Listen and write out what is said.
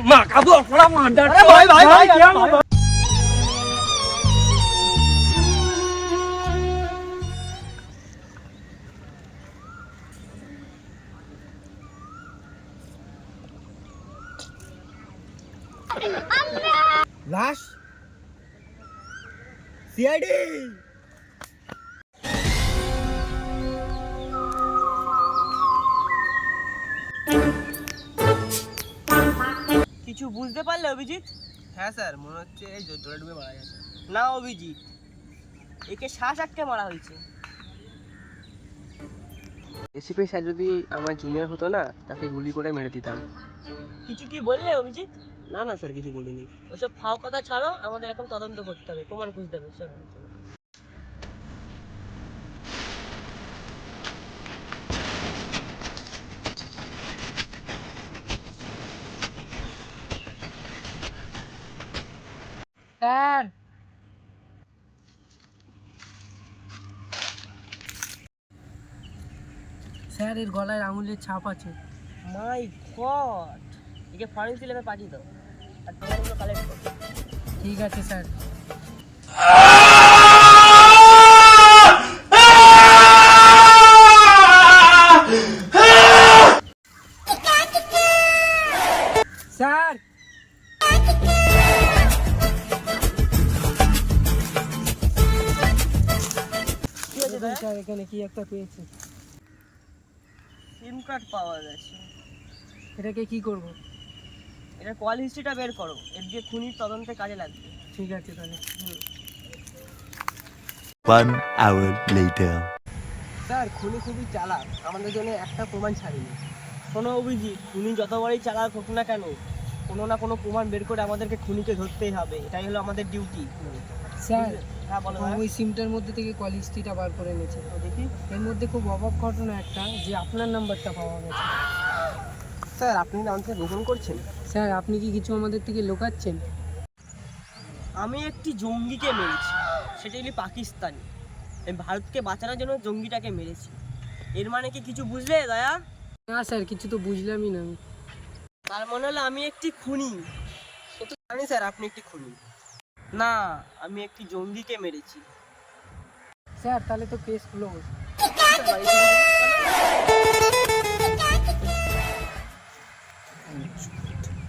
মা কাবু পড়া মারদার ভাই ভাই ভাই লাশ সিআইডি কিছু বুঝতে পারলে অভিজিৎ? হ্যাঁ স্যার মনে হচ্ছে এই জলে ডুবে মারা গেছে। না অভিজিৎ, একে শ্বাস আটকে মারা হয়েছে। এসিপি স্যার যদি আমার জুনিয়র হতো না, তাকে গুলি করে মেরে দিতাম। কিছু কি বললে অভিজিৎ? না না স্যার, কিছু বলিনি। ওসব ফাও কথা ছাড়ো, আমাদের এখন তদন্ত করতে হবে, প্রমাণ খুঁজতে হবে। চলো চলো। স্যার স্যার এর গলায় আঙুলের ছাপ আছে। মাই গড, একে ফরেন্সিক ল্যাবে পাঠিয়ে দাও আর প্রমাণগুলো কালেক্ট করো। ঠিক আছে স্যার। স্যার কি আছে দাদা? স্যার এখানে কি একটা পেয়েছি। সিম কার্ড পাওয়া গেছে। এটাকে কি করব? এটা কল হিস্ট্রিটা বের করো, এর দিয়ে খুনির তদন্তে কাজে লাগবে। ঠিক আছে তাহলে। One hour later. স্যার খুনি খুবই চালাক, আমাদের জন্য একটা প্রমাণ ছাড়েনি। শোনো অভিজিৎ, খুনি যতবারই চালাক হোক না কেন, কোনো না কোনো প্রমাণ বের করে আমাদেরকে খুনিকে ধরতেই হবে, এটাই হলো আমাদের ডিউটি। স্যার হ্যাঁ বলো ভাই। ওই সিমটার মধ্যে থেকে কল হিস্ট্রিটা বার করে এনেছে। দেখি। এর মধ্যে খুব অবাক ঘটনা একটা, যে আপনার নাম্বারটা পাওয়া গেছে। স্যার আপনি না আমাকে গোপন করছেন? স্যার আপনি কি কিছু আমাদের থেকে লুকাচ্ছেন? আমি একটি জঙ্গিকে মেরেছি, সেটা হলো পাকিস্তানি। আমি ভারতকে বাঁচানোর জন্য জঙ্গিটাকে মেরেছি। এর মানে কি কিছু বুঝলে দয়া? না স্যার, কিছু তো বুঝলামই না আমি। তার মনে হলো আমি একটি খুনি। ও তো জানি স্যার আপনি একটি খুনি। না, আমি একটি জঙ্গিকে মেরেছি। স্যার তাহলে তো কেস ক্লোজ।